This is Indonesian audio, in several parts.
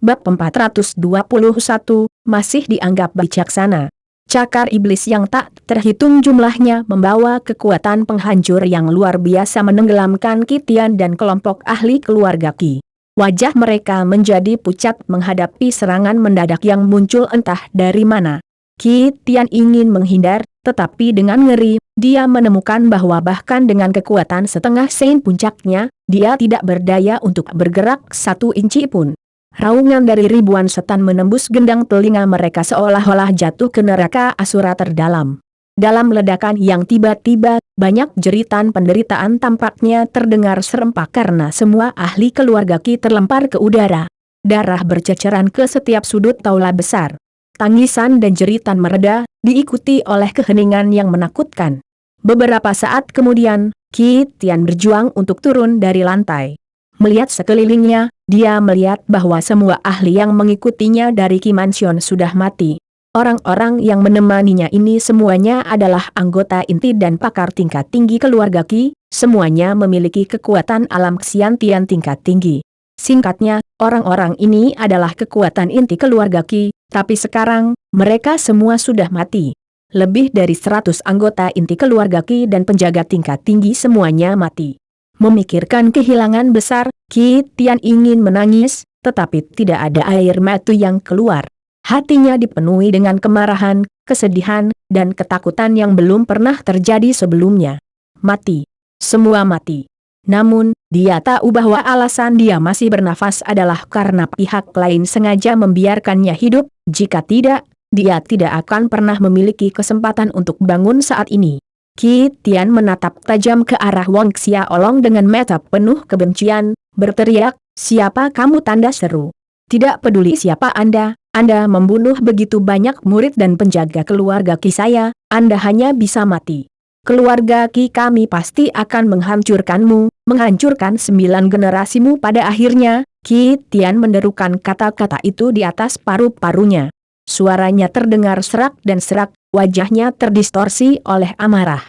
Bab 421, masih dianggap bijaksana. Cakar iblis yang tak terhitung jumlahnya membawa kekuatan penghancur yang luar biasa menenggelamkan Ki Tian dan kelompok ahli keluarga Ki. Wajah mereka menjadi pucat menghadapi serangan mendadak yang muncul entah dari mana. Ki Tian ingin menghindar, tetapi dengan ngeri, dia menemukan bahwa bahkan dengan kekuatan setengah sein puncaknya, dia tidak berdaya untuk bergerak 1 inci pun. Raungan dari ribuan setan menembus gendang telinga mereka seolah-olah jatuh ke neraka asura terdalam. Dalam ledakan yang tiba-tiba, banyak jeritan penderitaan tampaknya terdengar serempak karena semua ahli keluarga Ki terlempar ke udara. Darah berceceran ke setiap sudut taula besar. Tangisan dan jeritan mereda, diikuti oleh keheningan yang menakutkan. Beberapa saat kemudian, Ki Tian berjuang untuk turun dari lantai. Melihat sekelilingnya, dia melihat bahwa semua ahli yang mengikutinya dari Ki Mansion sudah mati. Orang-orang yang menemaninya ini semuanya adalah anggota inti dan pakar tingkat tinggi keluarga Ki, semuanya memiliki kekuatan alam ksiantian tingkat tinggi. Singkatnya, orang-orang ini adalah kekuatan inti keluarga Ki, tapi sekarang, mereka semua sudah mati. Lebih dari 100 anggota inti keluarga Ki dan penjaga tingkat tinggi semuanya mati. Memikirkan kehilangan besar, Ki Tian ingin menangis, tetapi tidak ada air mata yang keluar. Hatinya dipenuhi dengan kemarahan, kesedihan, dan ketakutan yang belum pernah terjadi sebelumnya. Mati. Semua mati. Namun, dia tahu bahwa alasan dia masih bernafas adalah karena pihak lain sengaja membiarkannya hidup, jika tidak, dia tidak akan pernah memiliki kesempatan untuk bangun saat ini. Ki Tian menatap tajam ke arah Wang Xiaolong dengan mata penuh kebencian, berteriak, "Siapa kamu?" tanda seru. "Tidak peduli siapa Anda membunuh begitu banyak murid dan penjaga keluarga Ki saya, Anda hanya bisa mati. Keluarga Ki kami pasti akan menghancurkanmu, menghancurkan 9 generasimu." Pada akhirnya, Ki Tian menderukan kata-kata itu di atas paru-parunya. Suaranya terdengar serak dan serak, wajahnya terdistorsi oleh amarah.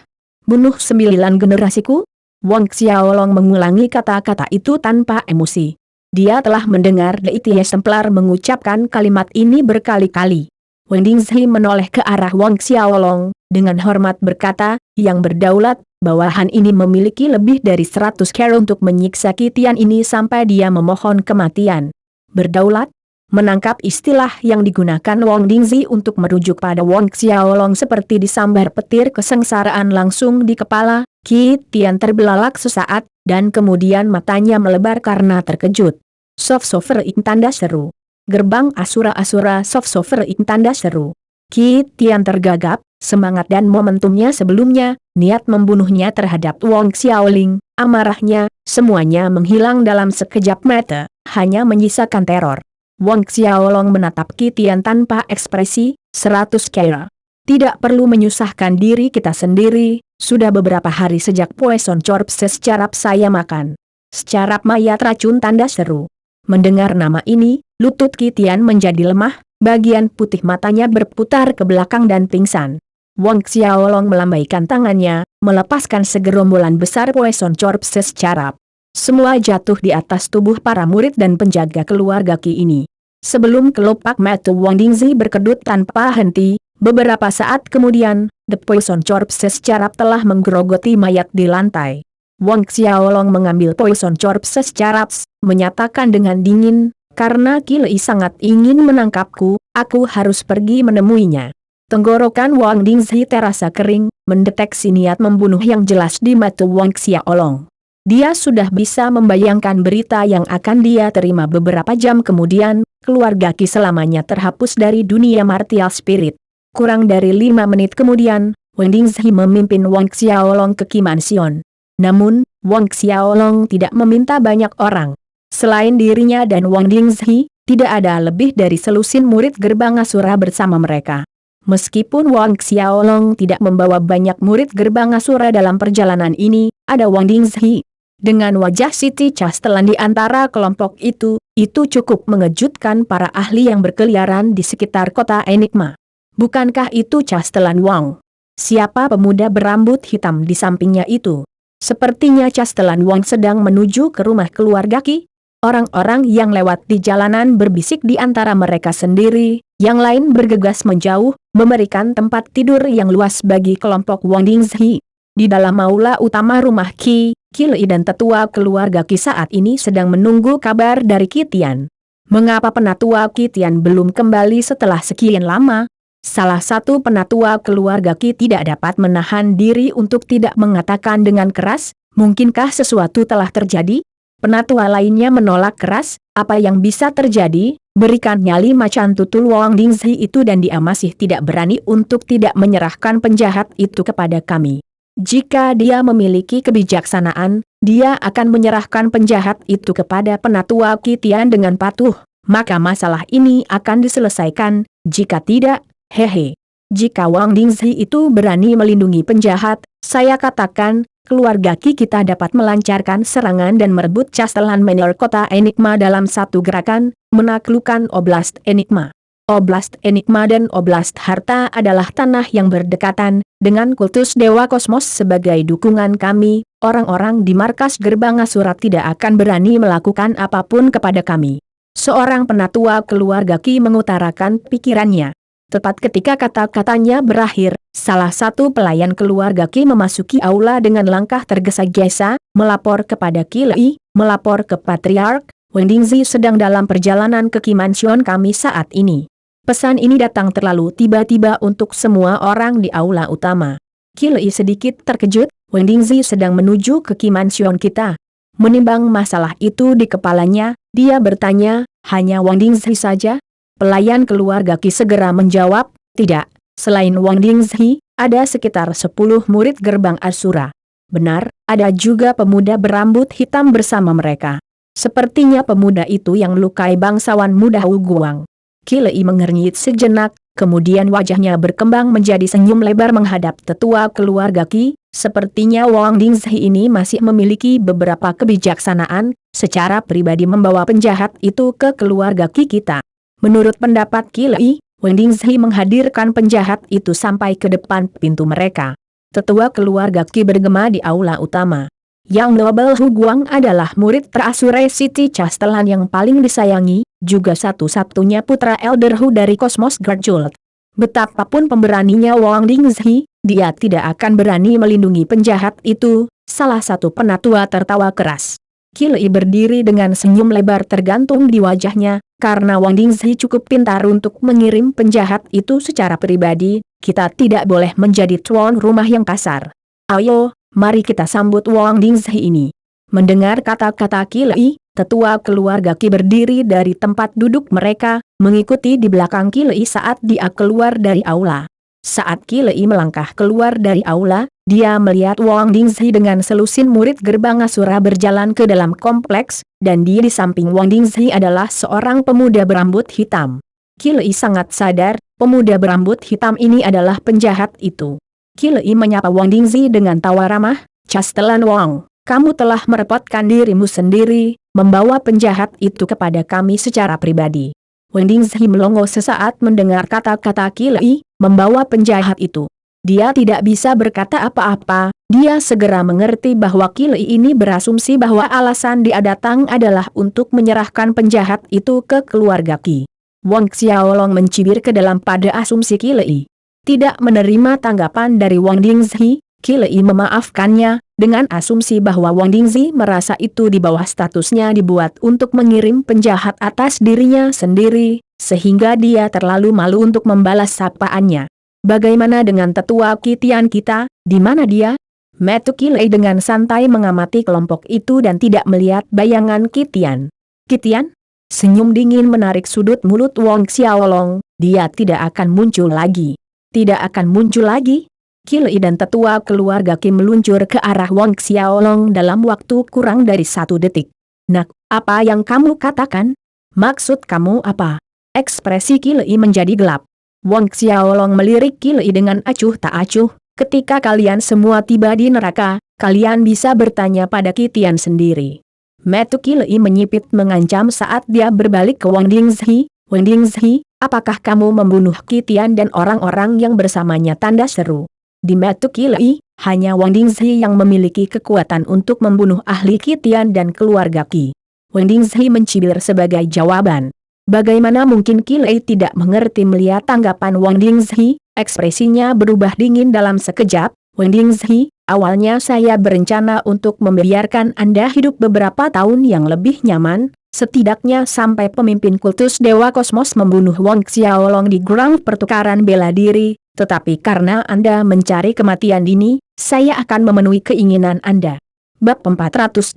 "Bunuh 9 generasiku?" Wang Xiaolong mengulangi kata-kata itu tanpa emosi. Dia telah mendengar Deitie Templar mengucapkan kalimat ini berkali-kali. Wang Dingzhi menoleh ke arah Wang Xiaolong, dengan hormat berkata, "Yang berdaulat, bawahan ini memiliki lebih dari 100 cara untuk menyiksa Ki Tian ini sampai dia memohon kematian." Berdaulat? Menangkap istilah yang digunakan Wang Dingzhi untuk merujuk pada Wang Xiaolong seperti disambar petir kesengsaraan langsung di kepala. Ki Tian terbelalak sesaat, dan kemudian matanya melebar karena terkejut. "Sof-sofer-ing," tanda seru. "Gerbang asura-asura sof-sofer-ing," tanda seru. Ki Tian tergagap, semangat dan momentumnya sebelumnya, niat membunuhnya terhadap Wang Xiaoling, amarahnya, semuanya menghilang dalam sekejap mata, hanya menyisakan teror. Wang Xiaolong menatap Ki Tian tanpa ekspresi, 100 kira. "Tidak perlu menyusahkan diri kita sendiri, sudah beberapa hari sejak Poison Corpse secarap saya makan. Secarap mayat racun," tanda seru. Mendengar nama ini, lutut Ki Tian menjadi lemah, bagian putih matanya berputar ke belakang dan pingsan. Wang Xiaolong melambaikan tangannya, melepaskan segerombolan besar Poison Corpse secarap. Semua jatuh di atas tubuh para murid dan penjaga keluarga Ki ini. Sebelum kelopak mata Wang Dingzhi berkedut tanpa henti, beberapa saat kemudian, The Poison Corpse secarap telah menggerogoti mayat di lantai. Wang Xiaolong mengambil Poison Corpse secarap, menyatakan dengan dingin, "Karena Ki Lei sangat ingin menangkapku, aku harus pergi menemuinya." Tenggorokan Wang Dingzhi terasa kering, mendeteksi niat membunuh yang jelas di mata Wang Xiaolong. Dia sudah bisa membayangkan berita yang akan dia terima beberapa jam kemudian, keluarga Ki selamanya terhapus dari dunia martial spirit. Kurang dari 5 menit kemudian, Wang Dingzhi memimpin Wang Xiaolong ke Ki Mansion. Namun, Wang Xiaolong tidak meminta banyak orang. Selain dirinya dan Wang Dingzhi, tidak ada lebih dari selusin murid gerbang Asura bersama mereka. Meskipun Wang Xiaolong tidak membawa banyak murid gerbang Asura dalam perjalanan ini, ada Wang Dingzhi. Dengan wajah Siti Castellan di antara kelompok itu cukup mengejutkan para ahli yang berkeliaran di sekitar kota Enigma. Bukankah itu Castellan Wang? Siapa pemuda berambut hitam di sampingnya itu? Sepertinya Castellan Wang sedang menuju ke rumah keluarga Ki. Orang-orang yang lewat di jalanan berbisik di antara mereka sendiri, yang lain bergegas menjauh, memberikan tempat tidur yang luas bagi kelompok Wang Dingzhi. Di dalam aula utama rumah Qi Lei dan tetua keluarga Qi saat ini sedang menunggu kabar dari Qi Tian. Mengapa penatua Qi Tian belum kembali setelah sekian lama? Salah satu penatua keluarga Qi tidak dapat menahan diri untuk tidak mengatakan dengan keras, mungkinkah sesuatu telah terjadi? Penatua lainnya menolak keras, apa yang bisa terjadi? Berikan nyali macan tutul Wang Dingzhi itu dan dia masih tidak berani untuk tidak menyerahkan penjahat itu kepada kami. Jika dia memiliki kebijaksanaan, dia akan menyerahkan penjahat itu kepada penatua Qi Tian dengan patuh, maka masalah ini akan diselesaikan. Jika tidak, hehe. Jika Wang Dingzhi itu berani melindungi penjahat, saya katakan, keluarga Qi kita dapat melancarkan serangan dan merebut Castellan Manor kota Enigma dalam satu gerakan, menaklukkan Oblast Enigma. Oblast Enigma dan Oblast Harta adalah tanah yang berdekatan, dengan kultus Dewa Kosmos sebagai dukungan kami, orang-orang di markas gerbang Asura tidak akan berani melakukan apapun kepada kami. Seorang penatua keluarga Qi mengutarakan pikirannya. Tepat ketika kata-katanya berakhir, salah satu pelayan keluarga Qi memasuki aula dengan langkah tergesa-gesa, melapor kepada Qi Lei, melapor ke Patriark, Wang Dingzhi sedang dalam perjalanan ke Qi Mansion kami saat ini. Pesan ini datang terlalu tiba-tiba untuk semua orang di aula utama. Qi Lei sedikit terkejut, Wang Dingzhi sedang menuju ke Qi Mansion kita. Menimbang masalah itu di kepalanya, dia bertanya, hanya Wang Dingzhi saja? Pelayan keluarga Qi segera menjawab, tidak, selain Wang Dingzhi, ada sekitar 10 murid gerbang Asura. Benar, ada juga pemuda berambut hitam bersama mereka. Sepertinya pemuda itu yang melukai bangsawan muda Wu Guang. Qi Lei mengernyit sejenak, kemudian wajahnya berkembang menjadi senyum lebar menghadap tetua keluarga Qi. Sepertinya Wang Dingzhi ini masih memiliki beberapa kebijaksanaan, secara pribadi membawa penjahat itu ke keluarga Qi kita. Menurut pendapat Qi Lei, Wang Dingzhi menghadirkan penjahat itu sampai ke depan pintu mereka. Tetua keluarga Qi bergema di aula utama. Yang Nobel Hu Guang adalah murid terasure Siti Castellan yang paling disayangi, juga satu-satunya putra Elder Hu dari Cosmos Guard Jewel. Betapapun pemberaninya Wang Dingzhi, dia tidak akan berani melindungi penjahat itu. Salah satu penatua tertawa keras. Qi Lei berdiri dengan senyum lebar tergantung di wajahnya, karena Wang Dingzhi cukup pintar untuk mengirim penjahat itu secara pribadi, kita tidak boleh menjadi tuan rumah yang kasar. Ayo, mari kita sambut Wang Dingzhi ini. Mendengar kata-kata Qi Lei, tetua keluarga Qi berdiri dari tempat duduk mereka, mengikuti di belakang Qi Lei saat dia keluar dari aula. Saat Qi Lei melangkah keluar dari aula, dia melihat Wang Dingzhi dengan selusin murid gerbang Asura berjalan ke dalam kompleks, dan dia di samping Wang Dingzhi adalah seorang pemuda berambut hitam. Qi Lei sangat sadar, pemuda berambut hitam ini adalah penjahat itu. Qi Lei menyapa Wang Dingzhi dengan tawa ramah, Castellan Wang, kamu telah merepotkan dirimu sendiri, membawa penjahat itu kepada kami secara pribadi. Wang Dingzhi melongo sesaat mendengar kata-kata Qi Lei, membawa penjahat itu. Dia tidak bisa berkata apa-apa, dia segera mengerti bahwa Qi Lei ini berasumsi bahwa alasan dia datang adalah untuk menyerahkan penjahat itu ke keluarga Qi. Wang Xiaolong mencibir ke dalam pada asumsi Qi Lei. Tidak menerima tanggapan dari Wang Dingzhi, Qi Lei memaafkannya, dengan asumsi bahwa Wang Dingzhi merasa itu di bawah statusnya dibuat untuk mengirim penjahat atas dirinya sendiri, sehingga dia terlalu malu untuk membalas sapaannya. Bagaimana dengan tetua Qi Tian kita, di mana dia? Metu Qi Lei dengan santai mengamati kelompok itu dan tidak melihat bayangan Qi Tian. Qi Tian? Senyum dingin menarik sudut mulut Wang Xiaolong, dia tidak akan muncul lagi. Tidak akan muncul lagi? Qi Lei dan tetua keluarga Qi meluncur ke arah Wang Xiaolong dalam waktu kurang dari 1 detik. Nak, apa yang kamu katakan? Maksud kamu apa? Ekspresi Qi Lei menjadi gelap. Wang Xiaolong melirik Qi Lei dengan acuh tak acuh, ketika kalian semua tiba di neraka, kalian bisa bertanya pada Qi Tian sendiri. Metu Qi Lei menyipit mengancam saat dia berbalik ke Wang Dingzhi. Wang Dingzhi, apakah kamu membunuh Qi Tian dan orang-orang yang bersamanya? Tanda seru. Di mata Qi Lei, hanya Wang Dingzhi yang memiliki kekuatan untuk membunuh ahli Qi Tian dan keluarga Qi. Wang Dingzhi mencibir sebagai jawaban. Bagaimana mungkin Ki Lei tidak mengerti melihat tanggapan Wang Dingzhi? Ekspresinya berubah dingin dalam sekejap. Wang Dingzhi, awalnya saya berencana untuk membiarkan Anda hidup beberapa tahun yang lebih nyaman, setidaknya sampai pemimpin kultus Dewa Kosmos membunuh Wang Xiaolong di Grand Pertukaran Bela Diri, tetapi karena Anda mencari kematian dini, saya akan memenuhi keinginan Anda. Bab 422,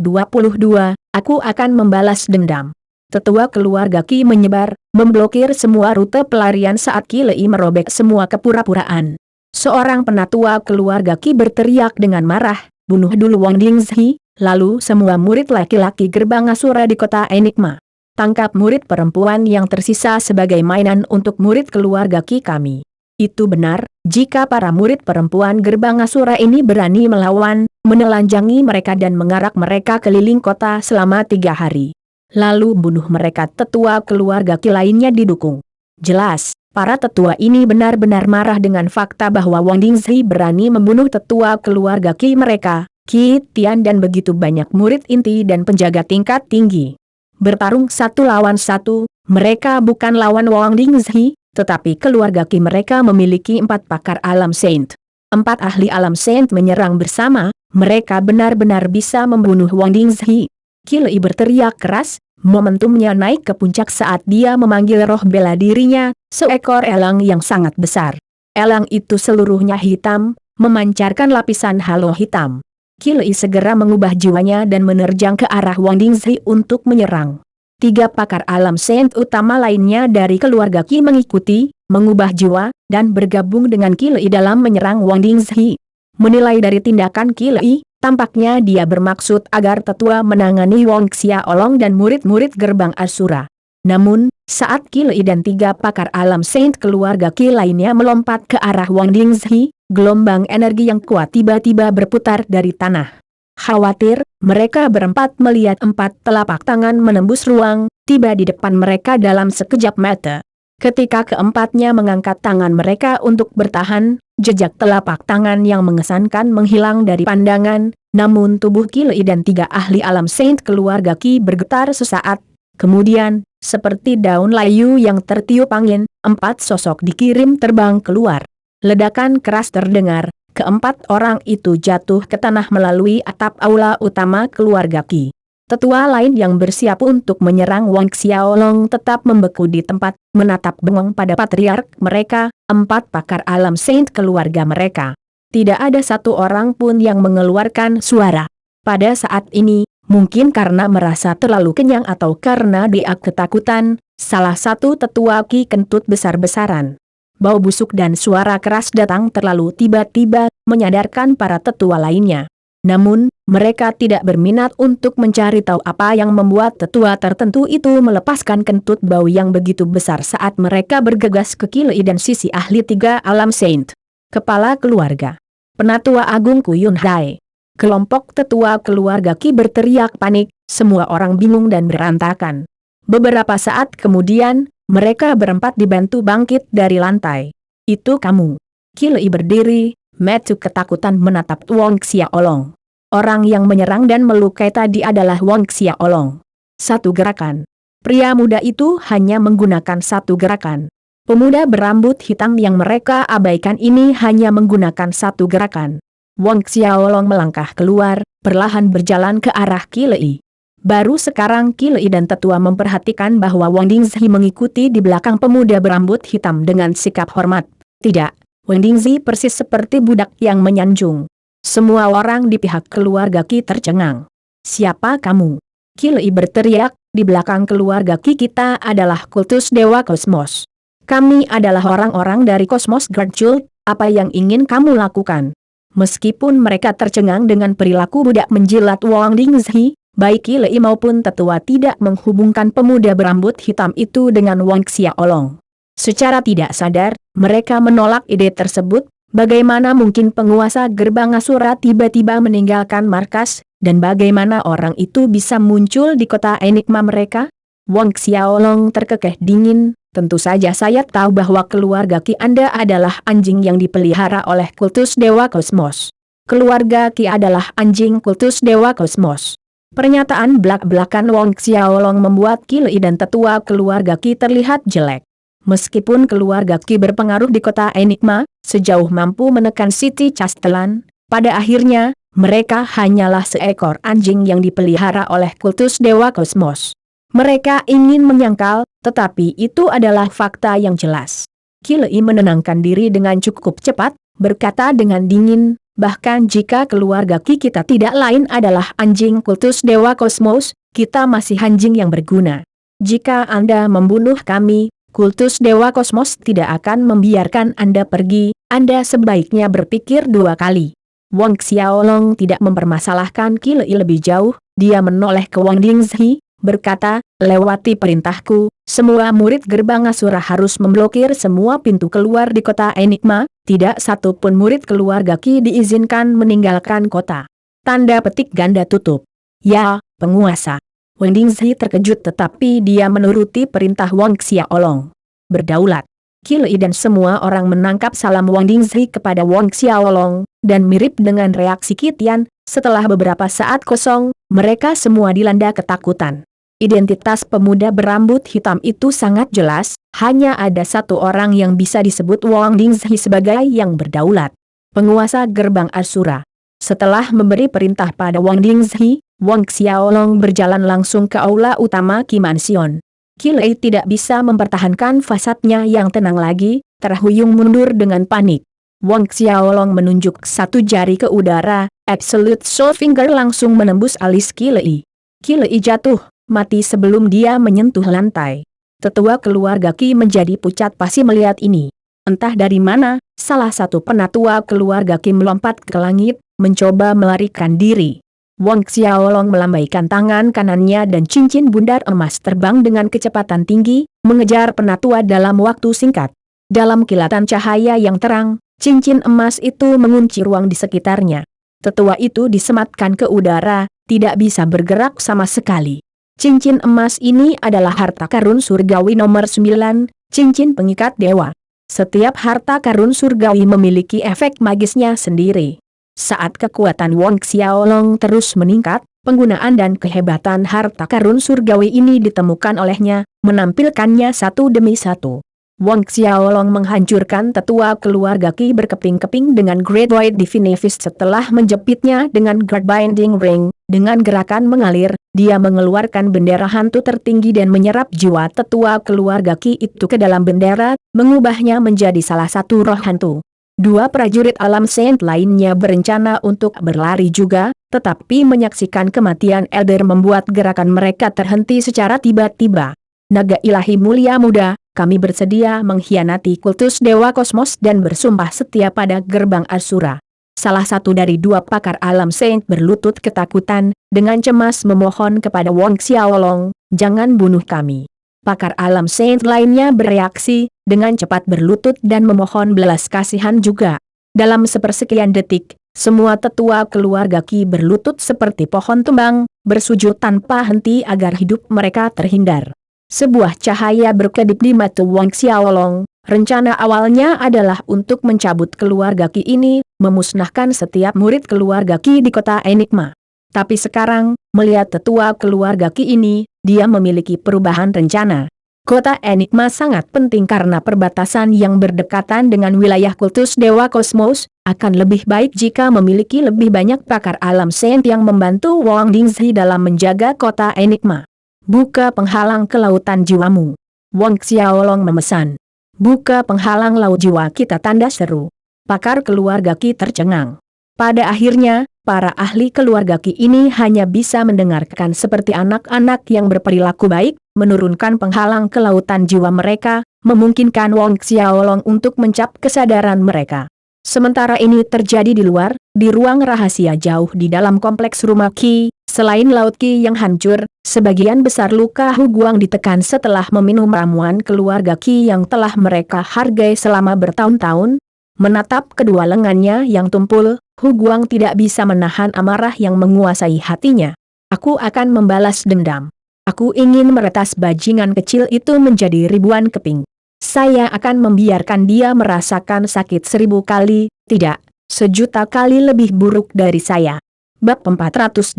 aku akan membalas dendam. Tetua keluarga Qi menyebar, memblokir semua rute pelarian saat Qi Lei merobek semua kepura-puraan. Seorang penatua keluarga Qi berteriak dengan marah, bunuh dulu Wang Dingzhi, lalu semua murid laki-laki gerbang Asura di kota Enigma. Tangkap murid perempuan yang tersisa sebagai mainan untuk murid keluarga Qi kami. Itu benar, jika para murid perempuan gerbang Asura ini berani melawan, menelanjangi mereka dan mengarak mereka keliling kota selama 3 hari. Lalu bunuh mereka. Tetua keluarga Qi lainnya didukung. Jelas, para tetua ini benar-benar marah dengan fakta bahwa Wang Dingzhi berani membunuh tetua keluarga Qi mereka, Qi Tian dan begitu banyak murid inti dan penjaga tingkat tinggi. Bertarung 1 lawan 1, mereka bukan lawan Wang Dingzhi, tetapi keluarga Qi mereka memiliki 4 pakar alam Saint. 4 ahli alam Saint menyerang bersama, mereka benar-benar bisa membunuh Wang Dingzhi. Qi Lei berteriak keras, momentumnya naik ke puncak saat dia memanggil roh bela dirinya, seekor elang yang sangat besar. Elang itu seluruhnya hitam, memancarkan lapisan halo hitam. Qi Lei segera mengubah jiwanya dan menerjang ke arah Wang Dingzhi untuk menyerang. 3 pakar alam Saint utama lainnya dari keluarga Qi mengikuti, mengubah jiwa, dan bergabung dengan Qi Lei dalam menyerang Wang Dingzhi. Menilai dari tindakan Qi Lei, tampaknya dia bermaksud agar tetua menangani Wang Xiaolong dan murid-murid gerbang Asura. Namun, saat Qi Lei dan 3 pakar alam Saint keluarga Qi lainnya melompat ke arah Wang Dingzhi, gelombang energi yang kuat tiba-tiba berputar dari tanah. Khawatir, mereka berempat melihat 4 telapak tangan menembus ruang, tiba di depan mereka dalam sekejap mata. Ketika keempatnya mengangkat tangan mereka untuk bertahan, jejak telapak tangan yang mengesankan menghilang dari pandangan, namun tubuh Qi Lei dan 3 ahli alam Saint keluarga Qi bergetar sesaat. Kemudian, seperti daun layu yang tertiup angin, 4 sosok dikirim terbang keluar. Ledakan keras terdengar, keempat orang itu jatuh ke tanah melalui atap aula utama keluarga Qi. Tetua lain yang bersiap untuk menyerang Wang Xiaolong tetap membeku di tempat, menatap bengong pada patriark mereka, 4 pakar alam Saint keluarga mereka. Tidak ada satu orang pun yang mengeluarkan suara. Pada saat ini, mungkin karena merasa terlalu kenyang atau karena dia ketakutan, salah satu tetua Qi kentut besar-besaran. Bau busuk dan suara keras datang terlalu tiba-tiba, menyadarkan para tetua lainnya. Namun, mereka tidak berminat untuk mencari tahu apa yang membuat tetua tertentu itu melepaskan kentut bau yang begitu besar saat mereka bergegas ke Qi Lei dan sisi ahli 3 alam Saint. Kepala keluarga Penatua Agung Kuyun Hai. Kelompok tetua keluarga Qi berteriak panik, semua orang bingung dan berantakan. Beberapa saat kemudian, mereka berempat dibantu bangkit dari lantai. Itu kamu. Qi Lei berdiri, mata ketakutan menatap Wang Xiaolong. Orang yang menyerang dan melukai tadi adalah Wang Xiaolong. 1 gerakan. Pria muda itu hanya menggunakan 1 gerakan. Pemuda berambut hitam yang mereka abaikan ini hanya menggunakan 1 gerakan. Wang Xiaolong melangkah keluar, perlahan berjalan ke arah Qi Lei. Baru sekarang Qi Lei dan tetua memperhatikan bahwa Wang Dingzhi mengikuti di belakang pemuda berambut hitam dengan sikap hormat. Tidak, Wang Dingzhi persis seperti budak yang menyanjung. Semua orang di pihak keluarga Qi tercengang. Siapa kamu? Qi Lei berteriak, di belakang keluarga Qi kita adalah kultus Dewa Kosmos. Kami adalah orang-orang dari Kosmos Guard Cult, apa yang ingin kamu lakukan? Meskipun mereka tercengang dengan perilaku budak menjilat Wang Dingzhi, baik Qi Lei maupun tetua tidak menghubungkan pemuda berambut hitam itu dengan Wang Xiaolong. Secara tidak sadar, mereka menolak ide tersebut. Bagaimana mungkin penguasa gerbang Asura tiba-tiba meninggalkan markas, dan bagaimana orang itu bisa muncul di kota Enigma mereka? Wang Xiaolong terkekeh dingin, tentu saja saya tahu bahwa keluarga Qi Anda adalah anjing yang dipelihara oleh kultus Dewa Kosmos. Keluarga Qi adalah anjing kultus Dewa Kosmos. Pernyataan belak-belakan Wong Xiaolong membuat Ki Lei dan tetua keluarga Ki terlihat jelek. Meskipun keluarga Ki berpengaruh di kota Enigma, sejauh mampu menekan Siti Castellan, pada akhirnya, mereka hanyalah seekor anjing yang dipelihara oleh kultus Dewa Kosmos. Mereka ingin menyangkal, tetapi itu adalah fakta yang jelas. Ki Lei menenangkan diri dengan cukup cepat, berkata dengan dingin, bahkan jika keluarga Ki kita tidak lain adalah anjing kultus Dewa Kosmos, kita masih anjing yang berguna. Jika Anda membunuh kami, kultus Dewa Kosmos tidak akan membiarkan Anda pergi, Anda sebaiknya berpikir dua kali. Wong Xiaolong tidak mempermasalahkan Ki Lei lebih jauh, dia menoleh ke Wang Dingzhi, berkata, lewati perintahku, semua murid gerbang Asura harus memblokir semua pintu keluar di kota Enigma, tidak satu pun murid keluarga Ki diizinkan meninggalkan kota. Tanda petik ganda tutup. Ya, penguasa. Wang Dingzhi terkejut tetapi dia menuruti perintah Wong Xiaolong. Berdaulat. Ki Lei dan semua orang menangkap salam Wang Dingzhi kepada Wong Xiaolong, dan mirip dengan reaksi Ki Tian, setelah beberapa saat kosong, mereka semua dilanda ketakutan. Identitas pemuda berambut hitam itu sangat jelas, hanya ada satu orang yang bisa disebut Wang Dingzhi sebagai yang berdaulat. Penguasa gerbang Asura. Setelah memberi perintah pada Wang Dingzhi, Wong Xiaolong berjalan langsung ke aula utama Qi Mansion. Ki Lei tidak bisa mempertahankan fasadnya yang tenang lagi, terhuyung mundur dengan panik. Wong Xiaolong menunjuk satu jari ke udara, Absolute Soul Finger langsung menembus alis Ki Lei. Ki Lei jatuh, mati sebelum dia menyentuh lantai. Tetua keluarga Ki menjadi pucat pasi melihat ini. Entah dari mana, salah satu penatua keluarga Ki melompat ke langit, mencoba melarikan diri. Wong Xiaolong melambaikan tangan kanannya dan cincin bundar emas terbang dengan kecepatan tinggi, mengejar penatua dalam waktu singkat. Dalam kilatan cahaya yang terang, cincin emas itu mengunci ruang di sekitarnya. Tetua itu disematkan ke udara, tidak bisa bergerak sama sekali. Cincin emas ini adalah harta karun surgawi nomor 9, cincin pengikat dewa. Setiap harta karun surgawi memiliki efek magisnya sendiri. Saat kekuatan Wong Xiaolong terus meningkat, penggunaan dan kehebatan harta karun surgawi ini ditemukan olehnya, menampilkannya satu demi satu. Wong Xiaolong menghancurkan tetua keluarga Ki berkeping-keping dengan Great White Divine Fist setelah menjepitnya dengan Guard Binding Ring. Dengan gerakan mengalir, dia mengeluarkan bendera hantu tertinggi dan menyerap jiwa tetua keluarga Ki itu ke dalam bendera, mengubahnya menjadi salah satu roh hantu. Dua prajurit alam saint lainnya berencana untuk berlari juga, tetapi menyaksikan kematian Elder membuat gerakan mereka terhenti secara tiba-tiba. Naga ilahi mulia muda, kami bersedia mengkhianati kultus Dewa Kosmos dan bersumpah setia pada gerbang Asura. Salah satu dari dua pakar alam saint berlutut ketakutan, dengan cemas memohon kepada Wong Xiaolong, jangan bunuh kami. Pakar alam saint lainnya bereaksi, dengan cepat berlutut dan memohon belas kasihan juga. Dalam sepersekian detik, semua tetua keluarga Ki berlutut seperti pohon tumbang, bersujud tanpa henti agar hidup mereka terhindar. Sebuah cahaya berkedip di mata Wong Xiaolong. Rencana awalnya adalah untuk mencabut keluarga Ki ini, memusnahkan setiap murid keluarga Ki di kota Enigma. Tapi sekarang, melihat tetua keluarga Ki ini, dia memiliki perubahan rencana. Kota Enigma sangat penting karena perbatasan yang berdekatan dengan wilayah kultus Dewa Kosmos, akan lebih baik jika memiliki lebih banyak pakar alam saint yang membantu Wang Dingzhi dalam menjaga kota Enigma. Buka penghalang ke lautan jiwamu. Wong Xiaolong memesan. Buka penghalang laut jiwa kita, tanda seru. Pakar keluarga Ki tercengang. Pada akhirnya, para ahli keluarga Ki ini hanya bisa mendengarkan seperti anak-anak yang berperilaku baik, menurunkan penghalang ke lautan jiwa mereka, memungkinkan Wong Xiaolong untuk mencap kesadaran mereka. Sementara ini terjadi di luar, di ruang rahasia jauh di dalam kompleks rumah Ki, selain laut Ki yang hancur, sebagian besar luka Hu Guang ditekan setelah meminum ramuan keluarga Ki yang telah mereka hargai selama bertahun-tahun. Menatap kedua lengannya yang tumpul, Hu Guang tidak bisa menahan amarah yang menguasai hatinya. Aku akan membalas dendam. Aku ingin meretas bajingan kecil itu menjadi ribuan keping. Saya akan membiarkan dia merasakan sakit 1000 kali, tidak, 1.000.000 kali lebih buruk dari saya. Bab 423,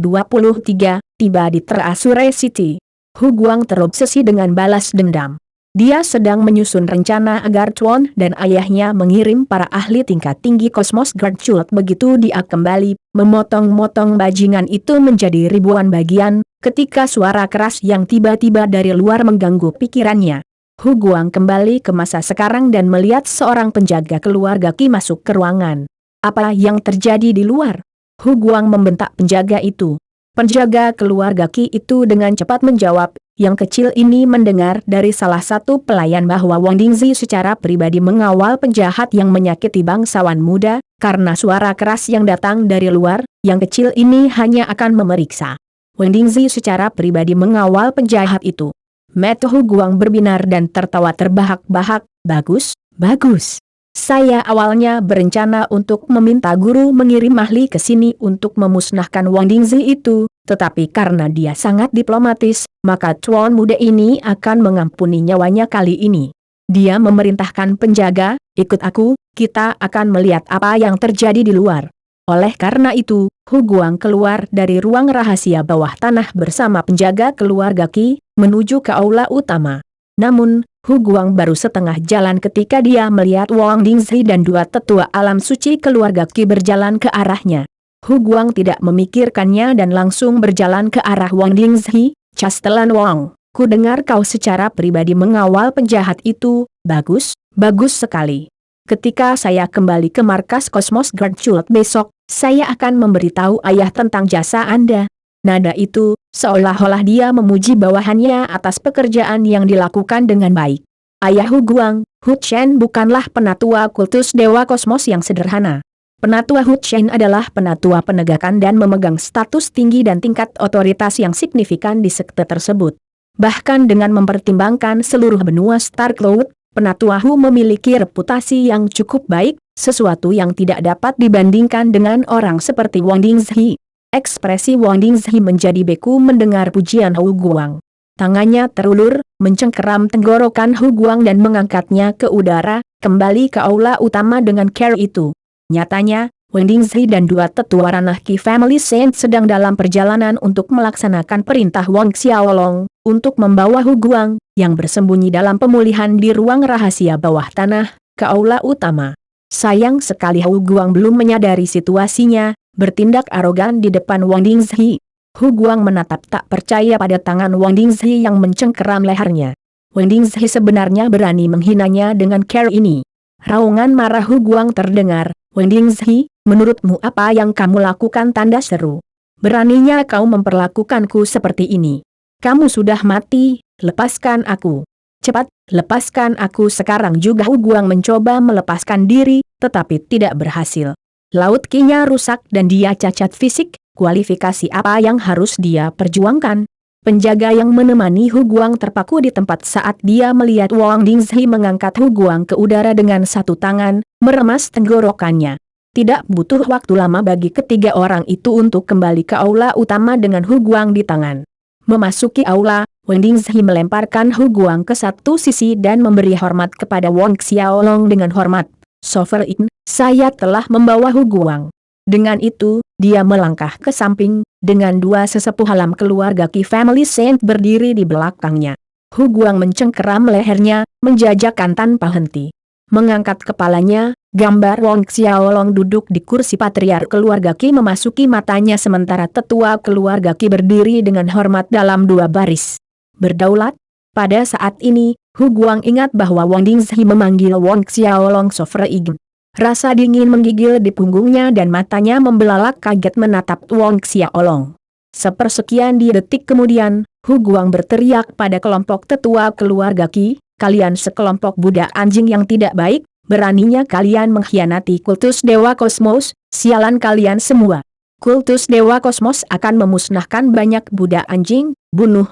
tiba di Terasure City. Hu Guang terobsesi dengan balas dendam. Dia sedang menyusun rencana agar Chuan dan ayahnya mengirim para ahli tingkat tinggi Cosmos Guard Cult. Begitu dia kembali, memotong-motong bajingan itu menjadi ribuan bagian, ketika suara keras yang tiba-tiba dari luar mengganggu pikirannya. Hu Guang kembali ke masa sekarang dan melihat seorang penjaga keluarga Qi masuk ke ruangan. Apa yang terjadi di luar? Hu Guang membentak penjaga itu. Penjaga keluarga Qi itu dengan cepat menjawab. Yang kecil ini mendengar dari salah satu pelayan bahwa Wang Dingzi secara pribadi mengawal penjahat yang menyakiti bangsawan muda. Karena suara keras yang datang dari luar, yang kecil ini hanya akan memeriksa. Wang Dingzi secara pribadi mengawal penjahat itu. Mata Hu Guang berbinar dan tertawa terbahak-bahak. Bagus, bagus. Saya awalnya berencana untuk meminta guru mengirim ahli ke sini untuk memusnahkan Wang Dingzi itu, tetapi karena dia sangat diplomatis, maka Chuan muda ini akan mengampuni nyawanya kali ini. Dia memerintahkan penjaga, ikut aku, kita akan melihat apa yang terjadi di luar. Oleh karena itu, Hu Guang keluar dari ruang rahasia bawah tanah bersama penjaga keluarga Qi, menuju ke aula utama. Namun, Hu Guang baru setengah jalan ketika dia melihat Wang Dingzi dan dua tetua alam suci keluarga Qi berjalan ke arahnya. Hu Guang tidak memikirkannya dan langsung berjalan ke arah Wang Dingzi. Castelan Wang, ku dengar kau secara pribadi mengawal penjahat itu. Bagus, bagus sekali. Ketika saya kembali ke markas Cosmos Guard Cult besok, saya akan memberitahu ayah tentang jasa Anda. Nada itu, seolah-olah dia memuji bawahannya atas pekerjaan yang dilakukan dengan baik. Ayah Hu Guang, Hu Chen bukanlah penatua kultus Dewa Kosmos yang sederhana. Penatua Hu Chen adalah penatua penegakan dan memegang status tinggi dan tingkat otoritas yang signifikan di sekte tersebut. Bahkan dengan mempertimbangkan seluruh benua Star Cloud, penatua Hu memiliki reputasi yang cukup baik, sesuatu yang tidak dapat dibandingkan dengan orang seperti Wang Dingzi. Ekspresi Wang Dingzi menjadi beku mendengar pujian Hu Guang. Tangannya terulur, mencengkeram tenggorokan Hu Guang dan mengangkatnya ke udara, kembali ke aula utama dengan cara itu. Nyatanya, Wang Dingzi dan dua tetua ranah Qi Family Saint sedang dalam perjalanan untuk melaksanakan perintah Wang Xiaolong, untuk membawa Hu Guang, yang bersembunyi dalam pemulihan di ruang rahasia bawah tanah, ke aula utama. Sayang sekali Hu Guang belum menyadari situasinya, bertindak arogan di depan Wang Dingzi. Hu Guang menatap tak percaya pada tangan Wang Dingzi yang mencengkeram lehernya. Wang Dingzi sebenarnya berani menghinanya dengan cara ini. Raungan marah Hu Guang terdengar. Wang Dingzi, menurutmu apa yang kamu lakukan? Tanda seru. Beraninya kau memperlakukanku seperti ini. Kamu sudah mati, lepaskan aku. Cepat, lepaskan aku sekarang juga. Hu Guang mencoba melepaskan diri, tetapi tidak berhasil. Laut Qi-nya rusak dan dia cacat fisik, kualifikasi apa yang harus dia perjuangkan? Penjaga yang menemani Hu Guang terpaku di tempat saat dia melihat Wang Dingzi mengangkat Hu Guang ke udara dengan satu tangan, meremas tenggorokannya. Tidak butuh waktu lama bagi ketiga orang itu untuk kembali ke aula utama dengan Hu Guang di tangan. Memasuki aula, Wang Dingzi melemparkan Hu Guang ke satu sisi dan memberi hormat kepada Wang Xiaolong dengan hormat. Sovereign, saya telah membawa Hu Guang. Dengan itu, dia melangkah ke samping, dengan dua sesepuh alam keluarga Qi Family Saint berdiri di belakangnya. Hu Guang mencengkeram lehernya, menjajakan tanpa henti. Mengangkat kepalanya, gambar Wang Xiaolong duduk di kursi patriark keluarga Qi memasuki matanya sementara tetua keluarga Qi berdiri dengan hormat dalam dua baris. Berdaulat? Pada saat ini, Hu Guang ingat bahwa Wang Dingzi memanggil Wang Xiaolong sovereign. Rasa dingin menggigil di punggungnya dan matanya membelalak kaget menatap Wang Xiaolong. Sepersekian detik kemudian, Hu Guang berteriak pada kelompok tetua keluarga Qi, kalian sekelompok budak anjing yang tidak baik, beraninya kalian mengkhianati kultus Dewa Kosmos, sialan kalian semua. Kultus Dewa Kosmos akan memusnahkan banyak budak anjing, bunuh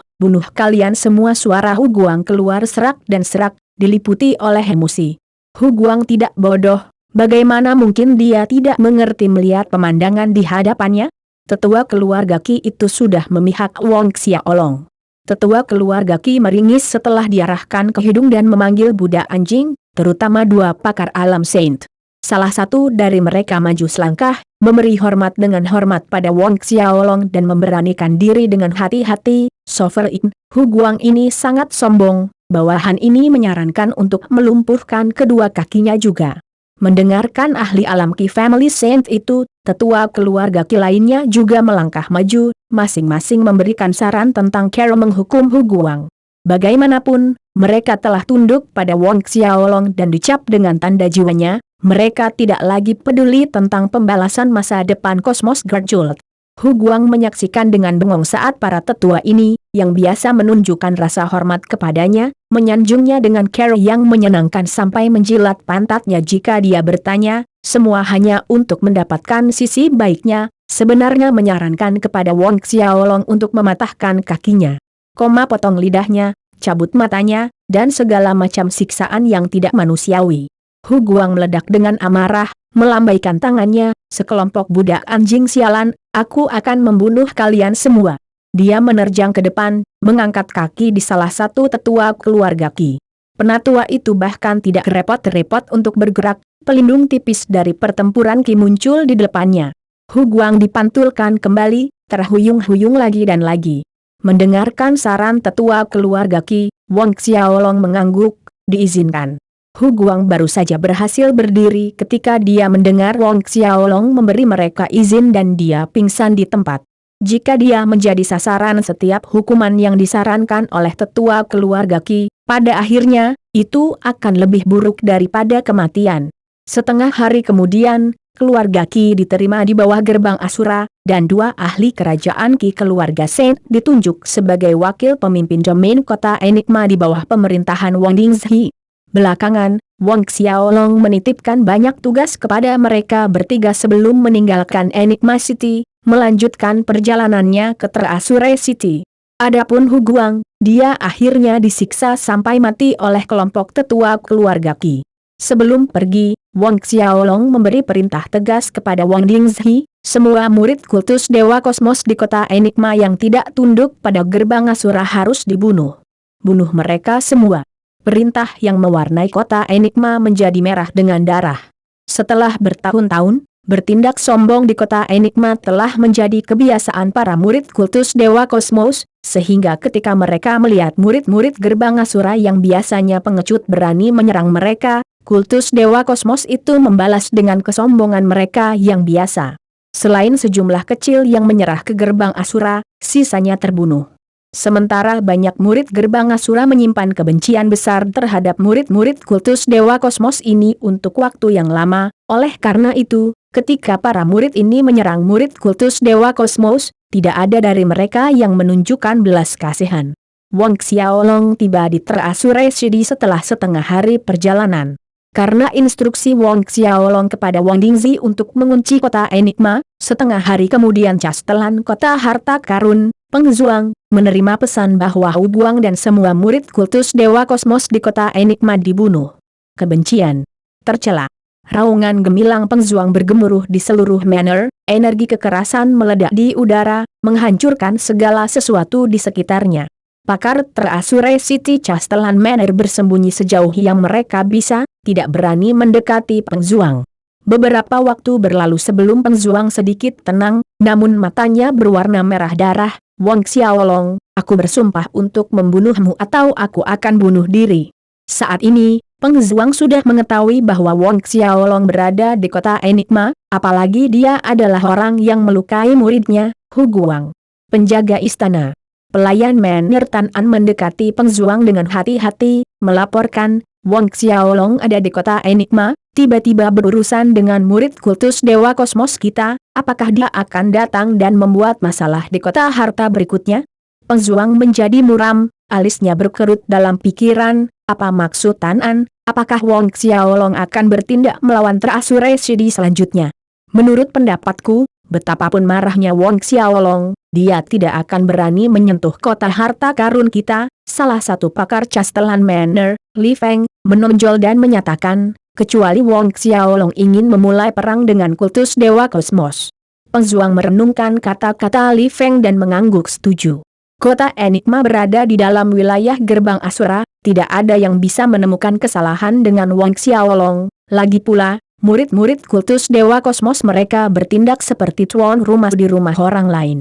kalian semua. Suara Hu Guang keluar serak dan serak, diliputi oleh emosi. Hu Guang tidak bodoh, bagaimana mungkin dia tidak mengerti melihat pemandangan di hadapannya? Tetua keluarga Qi itu sudah memihak Wang Xiaolong. Tetua keluarga Qi meringis setelah diarahkan ke hidung dan memanggil budak anjing, terutama dua pakar alam Saint. Salah satu dari mereka maju selangkah, memberi hormat dengan hormat pada Wang Xiaolong dan memberanikan diri dengan hati-hati. Sovereign Hu Guang ini sangat sombong, bawahan ini menyarankan untuk melumpuhkan kedua kakinya juga. Mendengarkan ahli alam Qi Family Saint itu, tetua keluarga Qi lainnya juga melangkah maju, masing-masing memberikan saran tentang cara menghukum Hu Guang. Bagaimanapun, mereka telah tunduk pada Wang Xiaolong dan dicap dengan tanda jiwanya, mereka tidak lagi peduli tentang pembalasan masa depan Cosmos Guard. Hu Guang menyaksikan dengan bengong saat para tetua ini, yang biasa menunjukkan rasa hormat kepadanya, menyanjungnya dengan cara yang menyenangkan sampai menjilat pantatnya jika dia bertanya, semua hanya untuk mendapatkan sisi baiknya, sebenarnya menyarankan kepada Wang Xiaolong untuk mematahkan kakinya. Potong lidahnya, cabut matanya, dan segala macam siksaan yang tidak manusiawi. Hu Guang meledak dengan amarah, melambaikan tangannya, sekelompok budak anjing sialan, aku akan membunuh kalian semua. Dia menerjang ke depan, mengangkat kaki di salah satu tetua keluarga Qi. Penatua itu bahkan tidak repot-repot untuk bergerak, pelindung tipis dari pertempuran Qi muncul di depannya. Hu Guang dipantulkan kembali, terhuyung-huyung lagi dan lagi. Mendengarkan saran tetua keluarga Qi, Wang Xiaolong mengangguk, diizinkan. Hu Guang baru saja berhasil berdiri ketika dia mendengar Wang Xiaolong memberi mereka izin dan dia pingsan di tempat. Jika dia menjadi sasaran setiap hukuman yang disarankan oleh tetua keluarga Qi, pada akhirnya, itu akan lebih buruk daripada kematian. Setengah hari kemudian, keluarga Qi diterima di bawah gerbang Asura, dan dua ahli kerajaan Qi keluarga Saint ditunjuk sebagai wakil pemimpin domain kota Enigma di bawah pemerintahan Wang Dingzhi. Belakangan, Wang Xiaolong menitipkan banyak tugas kepada mereka bertiga sebelum meninggalkan Enigma City, melanjutkan perjalanannya ke Terasure City. Adapun Hu Guang, dia akhirnya disiksa sampai mati oleh kelompok tetua keluarga Qi. Sebelum pergi, Wang Xiaolong memberi perintah tegas kepada Wang Dingzhi, semua murid kultus Dewa Kosmos di kota Enigma yang tidak tunduk pada gerbang Asura harus dibunuh. Bunuh mereka semua. Perintah yang mewarnai kota Enigma menjadi merah dengan darah. Setelah bertahun-tahun, bertindak sombong di kota Enigma telah menjadi kebiasaan para murid kultus Dewa Kosmos, sehingga ketika mereka melihat murid-murid gerbang Asura yang biasanya pengecut berani menyerang mereka, kultus Dewa Kosmos itu membalas dengan kesombongan mereka yang biasa. Selain sejumlah kecil yang menyerah ke gerbang Asura, sisanya terbunuh. Sementara banyak murid gerbang Asura menyimpan kebencian besar terhadap murid-murid kultus Dewa Kosmos ini untuk waktu yang lama, oleh karena itu, ketika para murid ini menyerang murid kultus Dewa Kosmos, tidak ada dari mereka yang menunjukkan belas kasihan. Wang Xiaolong tiba di Terasure City setelah setengah hari perjalanan. Karena instruksi Wang Xiaolong kepada Wang Dingzhi untuk mengunci kota Enigma, setengah hari kemudian Castelan Kota Harta Karun, Pengzuang, menerima pesan bahwa Hu Guang dan semua murid kultus Dewa Kosmos di kota Enigma dibunuh. Kebencian tercela. Raungan gemilang Pengzuang bergemuruh di seluruh manor, energi kekerasan meledak di udara, menghancurkan segala sesuatu di sekitarnya. Pakar Terasure City Castellan Manor bersembunyi sejauh yang mereka bisa, tidak berani mendekati Pengzuang. Beberapa waktu berlalu sebelum Pengzuang sedikit tenang, namun matanya berwarna merah darah. Wang Xiaolong, aku bersumpah untuk membunuhmu atau aku akan bunuh diri. Saat ini, Pengzuang sudah mengetahui bahwa Wang Xiaolong berada di kota Enigma, apalagi dia adalah orang yang melukai muridnya, Hu Guang. Penjaga istana. Pelayan Manor Tan An mendekati Pengzuang dengan hati-hati, melaporkan, Wang Xiaolong ada di kota Enigma, tiba-tiba berurusan dengan murid kultus Dewa Kosmos kita, apakah dia akan datang dan membuat masalah di kota harta berikutnya? Pengzuang menjadi muram, alisnya berkerut dalam pikiran, apa maksud Tan An, apakah Wang Xiaolong akan bertindak melawan Terasure City selanjutnya? Menurut pendapatku, betapapun marahnya Wang Xiaolong, dia tidak akan berani menyentuh kota harta karun kita. Salah satu pakar Castellan Manor, Li Feng, menonjol dan menyatakan, kecuali Wang Xiaolong ingin memulai perang dengan kultus Dewa Kosmos. Pengzuang merenungkan kata-kata Li Feng dan mengangguk setuju. Kota Enigma berada di dalam wilayah gerbang Asura, tidak ada yang bisa menemukan kesalahan dengan Wang Xiaolong. Lagi pula, Murid-murid kultus Dewa Kosmos mereka bertindak seperti tuan rumah di rumah orang lain.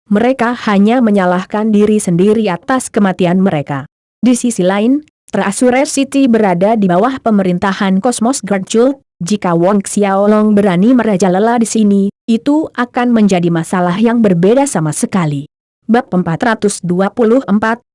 Mereka hanya menyalahkan diri sendiri atas kematian mereka. Di sisi lain, Treasure City berada di bawah pemerintahan Kosmos Guard Cult. Jika Wong Xiaolong berani merajalela di sini, itu akan menjadi masalah yang berbeda sama sekali. Bab 424,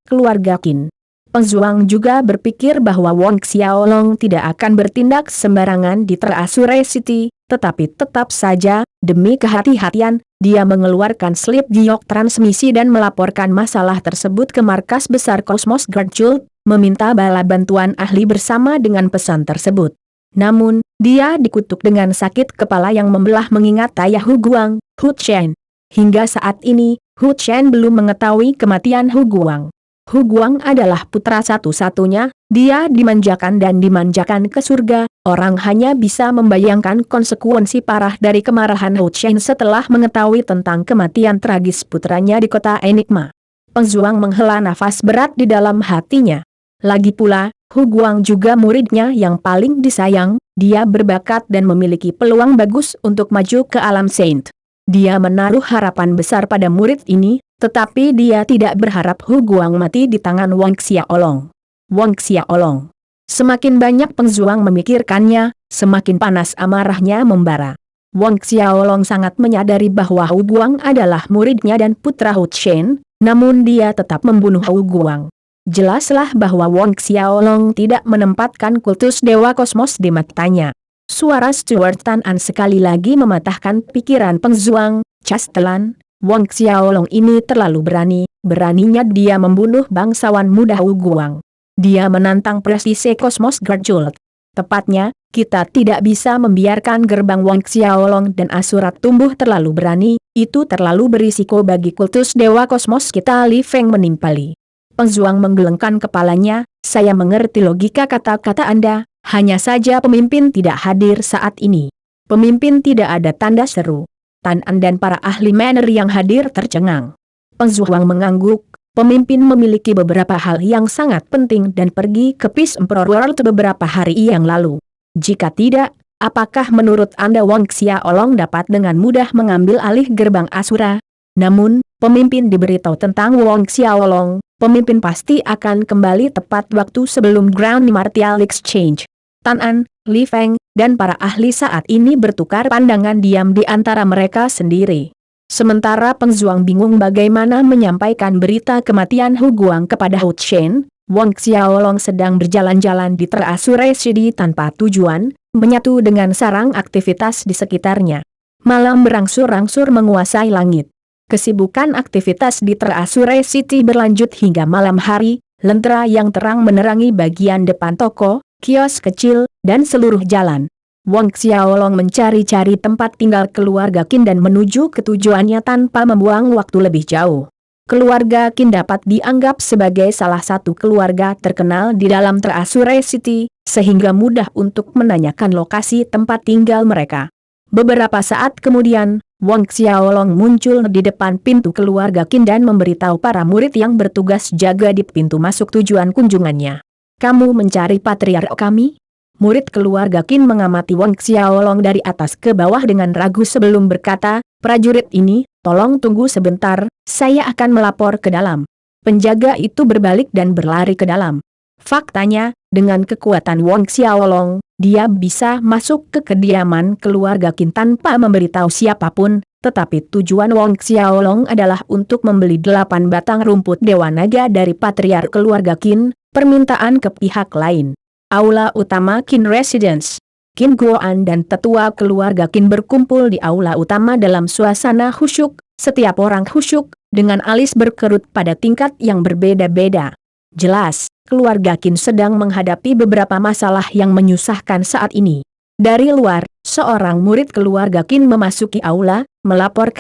Keluarga Qin. Peng Zuang juga berpikir bahwa Wong Xiaolong tidak akan bertindak sembarangan di Treasure City, tetapi tetap saja, demi kehati-hatian, dia mengeluarkan slip giok transmisi dan melaporkan masalah tersebut ke markas besar Kosmos Guard Cult, meminta bala bantuan ahli bersama dengan pesan tersebut. Namun, dia dikutuk dengan sakit kepala yang membelah mengingat ayah Hu Guang, Hu Chen. Hingga saat ini, Hu Chen belum mengetahui kematian Hu Guang. Hu Guang adalah putra satu-satunya, dia dimanjakan dan dimanjakan ke surga, orang hanya bisa membayangkan konsekuensi parah dari kemarahan Hu Chen setelah mengetahui tentang kematian tragis putranya di kota Enigma. Peng Zuang menghela nafas berat di dalam hatinya. Lagi pula, Hu Guang juga muridnya yang paling disayang, dia berbakat dan memiliki peluang bagus untuk maju ke alam Saint. Dia menaruh harapan besar pada murid ini, tetapi dia tidak berharap Hu Guang mati di tangan Wong Xiaolong. Wong Xiaolong. Semakin banyak Peng Zuang memikirkannya, semakin panas amarahnya membara. Wong Xiaolong sangat menyadari bahwa Hu Guang adalah muridnya dan putra Hu Chen, namun dia tetap membunuh Hu Guang. Jelaslah bahwa Wong Xiaolong tidak menempatkan kultus Dewa Kosmos di matanya. Suara Stuart Tan An sekali lagi mematahkan pikiran Peng Zuang. Castelan, Wong Xiaolong ini terlalu berani, beraninya dia membunuh bangsawan muda Hu Guang. Dia menantang prestise Kosmos Guard Cult. Tepatnya, kita tidak bisa membiarkan gerbang Wong Xiaolong dan Asurat tumbuh terlalu berani, itu terlalu berisiko bagi kultus Dewa Kosmos kita. Li Feng menimpali. Peng Zuang menggelengkan kepalanya, saya mengerti logika kata-kata Anda, hanya saja pemimpin tidak hadir saat ini. Pemimpin tidak ada, tanda seru. Tan An dan para ahli manner yang hadir tercengang. Peng Zuang mengangguk, pemimpin memiliki beberapa hal yang sangat penting dan pergi ke Peace Emperor World beberapa hari yang lalu. Jika tidak, apakah menurut Anda Wong Xiaolong dapat dengan mudah mengambil alih gerbang Asura? Namun, pemimpin diberitahu tentang Wong Xiaolong, pemimpin pasti akan kembali tepat waktu sebelum Grand Martial Exchange. Tan An, Li Feng, dan para ahli saat ini bertukar pandangan diam di antara mereka sendiri. Sementara Peng Zuang bingung bagaimana menyampaikan berita kematian Hu Guang kepada Hu Chen, Wong Xiaolong sedang berjalan-jalan di Treasure City tanpa tujuan, menyatu dengan sarang aktivitas di sekitarnya. Malam berangsur-angsur menguasai langit. Kesibukan aktivitas di Treasure City berlanjut hingga malam hari, lentera yang terang menerangi bagian depan toko, kios kecil, dan seluruh jalan. Wong Xiaolong mencari-cari tempat tinggal keluarga Qin dan menuju ke tujuannya tanpa membuang waktu lebih jauh. Keluarga Qin dapat dianggap sebagai salah satu keluarga terkenal di dalam Treasure City, sehingga mudah untuk menanyakan lokasi tempat tinggal mereka. Beberapa saat kemudian, Wong Xiaolong muncul di depan pintu keluarga Qin dan memberitahu para murid yang bertugas jaga di pintu masuk tujuan kunjungannya. Kamu mencari patriark kami? Murid keluarga Qin mengamati Wong Xiaolong dari atas ke bawah dengan ragu sebelum berkata, prajurit ini, tolong tunggu sebentar, saya akan melapor ke dalam. Penjaga itu berbalik dan berlari ke dalam. Faktanya, dengan kekuatan Wong Xiaolong, dia bisa masuk ke kediaman keluarga Qin tanpa memberitahu siapapun, tetapi tujuan Wong Xiaolong adalah untuk membeli 8 batang rumput Dewa Naga dari patriark keluarga Qin, permintaan ke pihak lain. Aula utama Qin Residence. Qin Guoan dan tetua keluarga Qin berkumpul di aula utama dalam suasana khusyuk, setiap orang khusyuk, dengan alis berkerut pada tingkat yang berbeda-beda. Jelas, keluarga Qin sedang menghadapi beberapa masalah yang menyusahkan saat ini. Dari luar, seorang murid keluarga Qin memasuki aula, melapor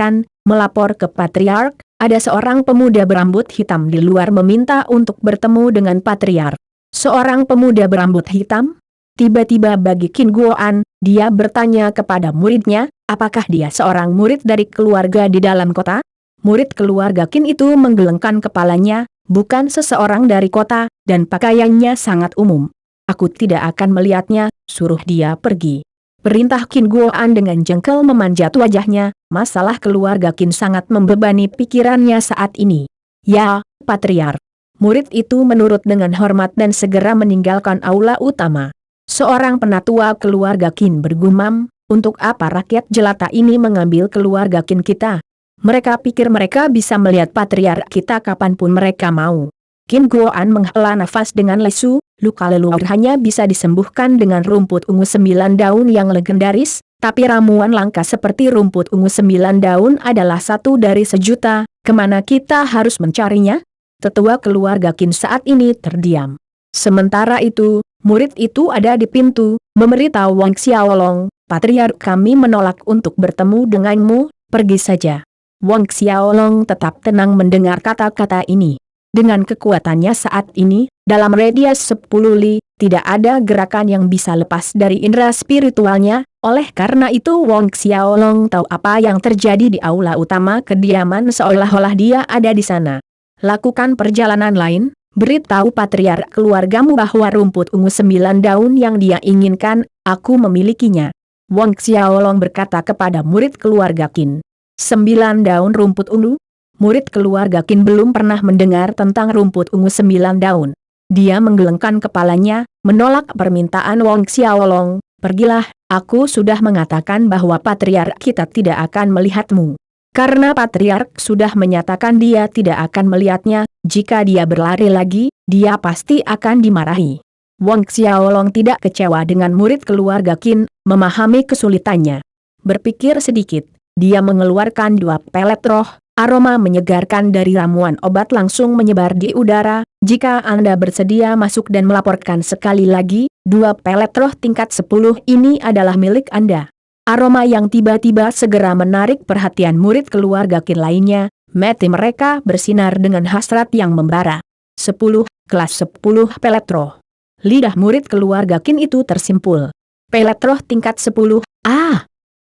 ke patriark, ada seorang pemuda berambut hitam di luar meminta untuk bertemu dengan patriark. Seorang pemuda berambut hitam? Tiba-tiba bagi Qin Guoan, dia bertanya kepada muridnya, apakah dia seorang murid dari keluarga di dalam kota? Murid keluarga Qin itu menggelengkan kepalanya, bukan seseorang dari kota, dan pakaiannya sangat umum. Aku tidak akan melihatnya, suruh dia pergi. Perintah Qin Guoan dengan jengkel memanjat wajahnya, masalah keluarga Qin sangat membebani pikirannya saat ini. Ya, Patriark. Murid itu menurut dengan hormat dan segera meninggalkan aula utama. Seorang penatua keluarga Qin bergumam, untuk apa rakyat jelata ini mengambil keluarga Qin kita? Mereka pikir mereka bisa melihat patriark kita kapanpun mereka mau. Qin Guoan menghela nafas dengan lesu, luka leluhur hanya bisa disembuhkan dengan rumput ungu 9 daun yang legendaris, tapi ramuan langka seperti rumput ungu 9 daun adalah satu dari sejuta, kemana kita harus mencarinya? Tetua keluarga Qin saat ini terdiam. Sementara itu, murid itu ada di pintu, memberitahu Wang Xiaolong, Patriark kami menolak untuk bertemu denganmu, pergi saja. Wang Xiaolong tetap tenang mendengar kata-kata ini. Dengan kekuatannya saat ini, dalam radius 10 li, tidak ada gerakan yang bisa lepas dari indera spiritualnya, oleh karena itu Wang Xiaolong tahu apa yang terjadi di aula utama kediaman seolah-olah dia ada di sana. Lakukan perjalanan lain, beritahu patriark keluargamu bahwa rumput ungu 9 daun yang dia inginkan, aku memilikinya. Wang Xiaolong berkata kepada murid keluarga Qin. 9 daun rumput ungu? Murid keluarga Qin belum pernah mendengar tentang rumput ungu 9 daun. Dia menggelengkan kepalanya, menolak permintaan Wang Xiaolong, pergilah, aku sudah mengatakan bahwa patriark kita tidak akan melihatmu. Karena patriark sudah menyatakan dia tidak akan melihatnya, jika dia berlari lagi, dia pasti akan dimarahi. Wang Xiaolong tidak kecewa dengan murid keluarga Qin, memahami kesulitannya. Berpikir sedikit, dia mengeluarkan 2 pelet roh, aroma menyegarkan dari ramuan obat langsung menyebar di udara. Jika Anda bersedia masuk dan melaporkan sekali lagi, 2 pelet roh tingkat 10 ini adalah milik Anda. Aroma yang tiba-tiba segera menarik perhatian murid keluarga Qin lainnya, mata mereka bersinar dengan hasrat yang membara. 10, kelas 10 pelet roh. Lidah murid keluarga Qin itu tersimpul. Pelet roh tingkat 10,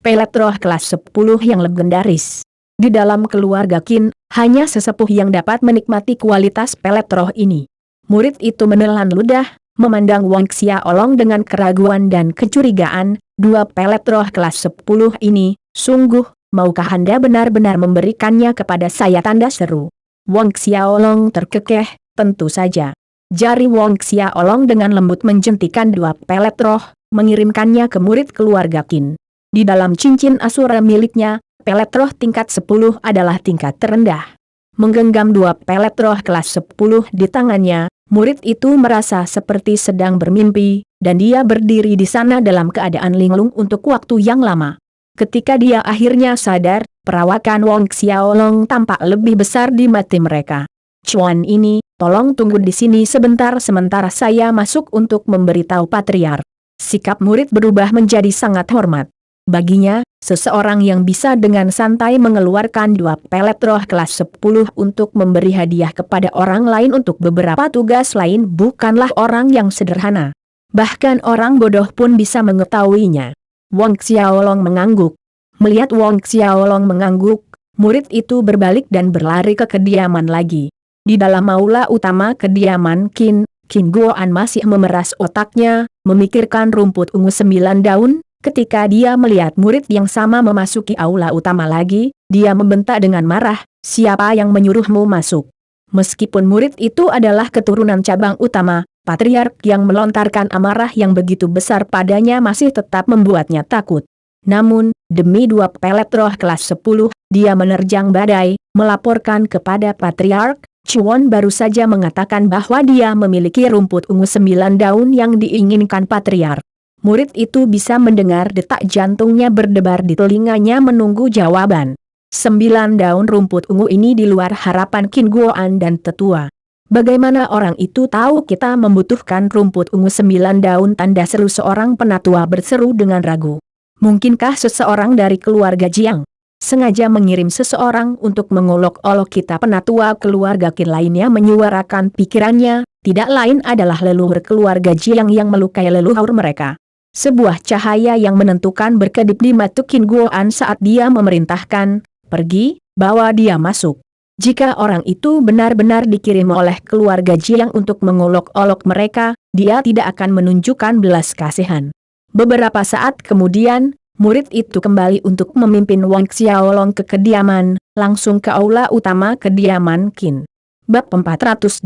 pelet roh kelas 10 yang legendaris. Di dalam keluarga Qin, hanya sesepuh yang dapat menikmati kualitas pelet roh ini. Murid itu menelan ludah, memandang Wang Xiaolong dengan keraguan dan kecurigaan. 2 pelet roh kelas 10 ini, sungguh, maukah Anda benar-benar memberikannya kepada saya? Tanda seru. Wang Xiaolong terkekeh, tentu saja. Jari Wang Xiaolong dengan lembut menjentikan 2 pelet roh, mengirimkannya ke murid keluarga Qin. Di dalam cincin asura miliknya, pelet roh tingkat 10 adalah tingkat terendah. Menggenggam 2 pelet roh kelas 10 di tangannya, murid itu merasa seperti sedang bermimpi, dan dia berdiri di sana dalam keadaan linglung untuk waktu yang lama. Ketika dia akhirnya sadar, perawakan Wang Xiaolong tampak lebih besar di mata mereka. Cuan ini, tolong tunggu di sini sebentar sementara saya masuk untuk memberitahu patriark. Sikap murid berubah menjadi sangat hormat. Baginya, seseorang yang bisa dengan santai mengeluarkan 2 pelet roh kelas 10 untuk memberi hadiah kepada orang lain untuk beberapa tugas lain bukanlah orang yang sederhana. Bahkan orang bodoh pun bisa mengetahuinya. Wang Xiaolong mengangguk. Melihat Wang Xiaolong mengangguk, murid itu berbalik dan berlari ke kediaman lagi. Di dalam aula utama kediaman Qin Guoan masih memeras otaknya, memikirkan rumput ungu 9 daun. Ketika dia melihat murid yang sama memasuki aula utama lagi, dia membentak dengan marah, siapa yang menyuruhmu masuk? Meskipun murid itu adalah keturunan cabang utama, patriark yang melontarkan amarah yang begitu besar padanya masih tetap membuatnya takut. Namun, demi 2 pelet roh kelas 10, dia menerjang badai, melaporkan kepada patriark. Chuan baru saja mengatakan bahwa dia memiliki rumput ungu 9 daun yang diinginkan patriark. Murid itu bisa mendengar detak jantungnya berdebar di telinganya menunggu jawaban. 9 daun rumput ungu ini di luar harapan Qin Guoan dan tetua. Bagaimana orang itu tahu kita membutuhkan rumput ungu 9 daun? Tanda seru seorang penatua berseru dengan ragu. Mungkinkah seseorang dari keluarga Jiang sengaja mengirim seseorang untuk mengolok-olok kita? Penatua keluarga Qin lainnya menyuarakan pikirannya, tidak lain adalah leluhur keluarga Jiang yang melukai leluhur mereka. Sebuah cahaya yang menentukan berkedip di mata Qin Guoan saat dia memerintahkan, pergi, bawa dia masuk. Jika orang itu benar-benar dikirim oleh keluarga Jiang untuk mengolok-olok mereka, dia tidak akan menunjukkan belas kasihan. Beberapa saat kemudian, murid itu kembali untuk memimpin Wang Xiaolong ke kediaman, langsung ke aula utama kediaman Qin. Bab 425,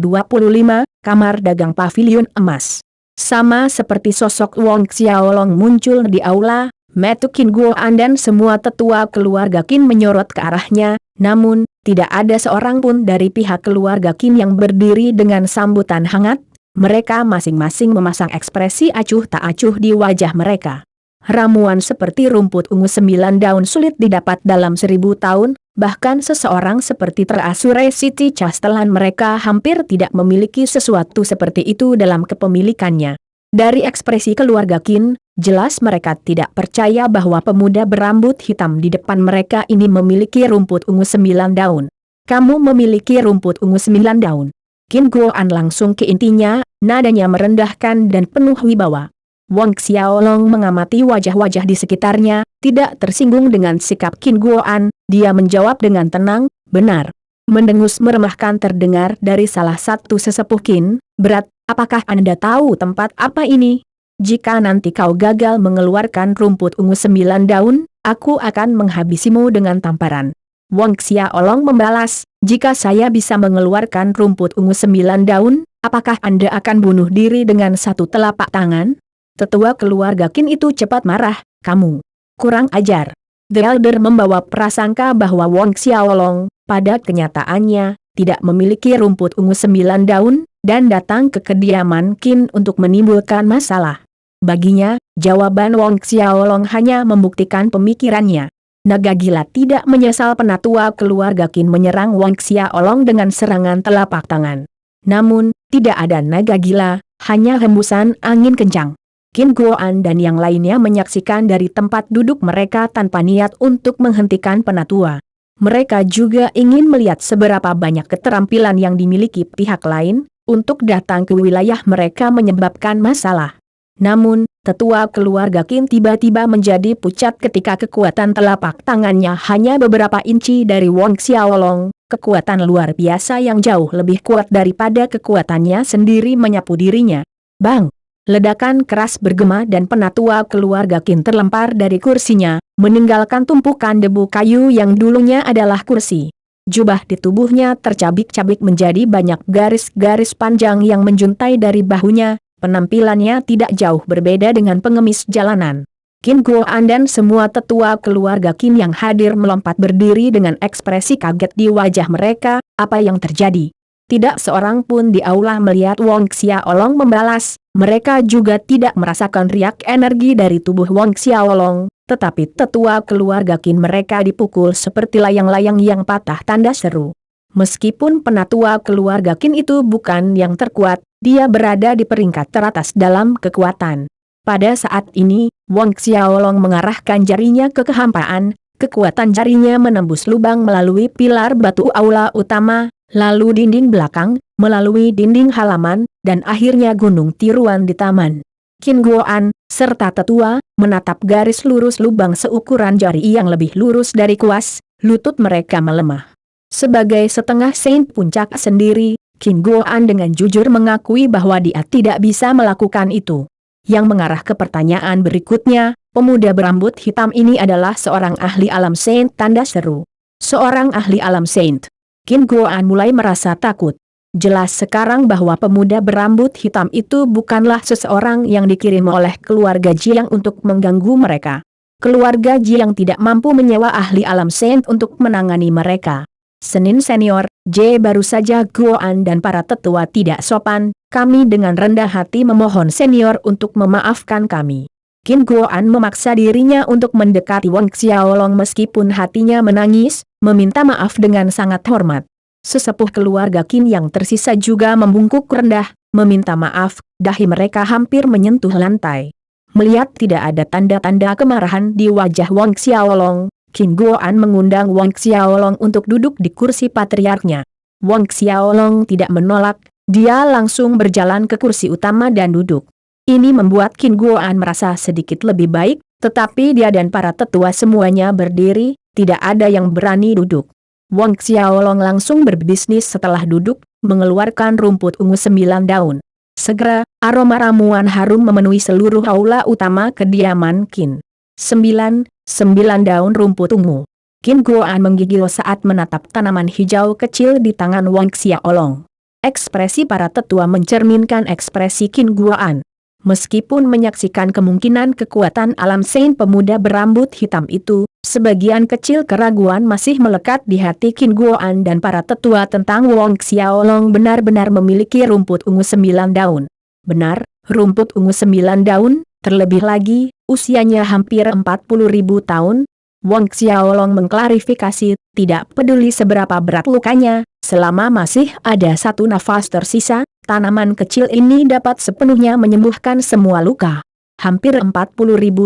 Kamar Dagang Pavilion Emas. Sama seperti sosok Wang Xiaolong muncul di aula, Metu Qin Guoan dan semua tetua keluarga Qin menyorot ke arahnya, namun, tidak ada seorang pun dari pihak keluarga Qin yang berdiri dengan sambutan hangat. Mereka masing-masing memasang ekspresi acuh tak acuh di wajah mereka. Ramuan seperti rumput ungu 9 daun sulit didapat dalam 1000 tahun, bahkan seseorang seperti Terasure Siti Castellan mereka hampir tidak memiliki sesuatu seperti itu dalam kepemilikannya. Dari ekspresi keluarga Qin, jelas mereka tidak percaya bahwa pemuda berambut hitam di depan mereka ini memiliki rumput ungu 9 daun. Kamu memiliki rumput ungu 9 daun. Qin Guoan langsung ke intinya, nadanya merendahkan dan penuh wibawa. Wang Xiaolong mengamati wajah-wajah di sekitarnya, tidak tersinggung dengan sikap Qin Guoan, dia menjawab dengan tenang, benar. Mendengus meremahkan terdengar dari salah satu sesepuh Qin, berat, apakah Anda tahu tempat apa ini? Jika nanti kau gagal mengeluarkan rumput ungu 9 daun, aku akan menghabisimu dengan tamparan. Wang Xiaolong membalas, jika saya bisa mengeluarkan rumput ungu 9 daun, apakah Anda akan bunuh diri dengan satu telapak tangan? Tetua keluarga Qin itu cepat marah, kamu kurang ajar. The Elder membawa prasangka bahwa Wang Xiaolong, pada kenyataannya, tidak memiliki rumput ungu 9 daun, dan datang ke kediaman Qin untuk menimbulkan masalah. Baginya, jawaban Wang Xiaolong hanya membuktikan pemikirannya. Naga gila tidak menyesal penatua keluarga Qin menyerang Wang Xiaolong dengan serangan telapak tangan. Namun, tidak ada naga gila, hanya hembusan angin kencang. Qin Guoan dan yang lainnya menyaksikan dari tempat duduk mereka tanpa niat untuk menghentikan penatua. Mereka juga ingin melihat seberapa banyak keterampilan yang dimiliki pihak lain, untuk datang ke wilayah mereka menyebabkan masalah. Namun, tetua keluarga Qin tiba-tiba menjadi pucat ketika kekuatan telapak tangannya hanya beberapa inci dari Wang Xiaolong, kekuatan luar biasa yang jauh lebih kuat daripada kekuatannya sendiri menyapu dirinya. Bang! Ledakan keras bergema dan penatua keluarga Qin terlempar dari kursinya, meninggalkan tumpukan debu kayu yang dulunya adalah kursi. Jubah di tubuhnya tercabik-cabik menjadi banyak garis-garis panjang yang menjuntai dari bahunya, penampilannya tidak jauh berbeda dengan pengemis jalanan. Qin Guoan dan semua tetua keluarga Qin yang hadir melompat berdiri dengan ekspresi kaget di wajah mereka, apa yang terjadi? Tidak seorang pun di aula melihat Wang Xiaolong membalas, mereka juga tidak merasakan riak energi dari tubuh Wang Xiaolong, tetapi tetua keluarga Qin mereka dipukul seperti layang-layang yang patah tanda seru. Meskipun penatua keluarga Qin itu bukan yang terkuat, dia berada di peringkat teratas dalam kekuatan. Pada saat ini, Wang Xiaolong mengarahkan jarinya ke kehampaan, kekuatan jarinya menembus lubang melalui pilar batu aula utama, lalu dinding belakang, melalui dinding halaman, dan akhirnya gunung tiruan di taman. Qin Guoan, serta tetua, menatap garis lurus lubang seukuran jari yang lebih lurus dari kuas, lutut mereka melemah. Sebagai setengah saint puncak sendiri, Qin Guoan dengan jujur mengakui bahwa dia tidak bisa melakukan itu. Yang mengarah ke pertanyaan berikutnya, pemuda berambut hitam ini adalah seorang ahli alam saint tanda seru. Seorang ahli alam saint. Qin Guoan mulai merasa takut. Jelas sekarang bahwa pemuda berambut hitam itu bukanlah seseorang yang dikirim oleh keluarga Jiang untuk mengganggu mereka. Keluarga Jiang tidak mampu menyewa ahli alam saint untuk menangani mereka. Senin senior, baru saja Guoan dan para tetua tidak sopan, kami dengan rendah hati memohon senior untuk memaafkan kami. Qin Guoan memaksa dirinya untuk mendekati Wang Xiaolong meskipun hatinya menangis, meminta maaf dengan sangat hormat. Sesepuh keluarga Qin yang tersisa juga membungkuk rendah, meminta maaf, dahi mereka hampir menyentuh lantai. Melihat tidak ada tanda-tanda kemarahan di wajah Wang Xiaolong, Qin Guoan mengundang Wang Xiaolong untuk duduk di kursi patriarknya. Wang Xiaolong tidak menolak, dia langsung berjalan ke kursi utama dan duduk. Ini membuat Qin Guoan merasa sedikit lebih baik, tetapi dia dan para tetua semuanya berdiri, tidak ada yang berani duduk. Wang Xiaolong langsung berbisnis setelah duduk, mengeluarkan rumput ungu 9 daun. Segera, aroma ramuan harum memenuhi seluruh aula utama kediaman Qin. 9 daun rumput ungu. Qin Guoan menggigil saat menatap tanaman hijau kecil di tangan Wang Xiaolong. Ekspresi para tetua mencerminkan ekspresi Qin Guoan. Meskipun menyaksikan kemungkinan kekuatan alam Saint pemuda berambut hitam itu, sebagian kecil keraguan masih melekat di hati Qin Guoan dan para tetua tentang Wang Xiaolong benar-benar memiliki rumput ungu 9 daun. Benar, rumput ungu 9 daun, terlebih lagi, usianya hampir 40.000 tahun. Wang Xiaolong mengklarifikasi, tidak peduli seberapa berat lukanya, selama masih ada satu nafas tersisa, tanaman kecil ini dapat sepenuhnya menyembuhkan semua luka. Hampir 40.000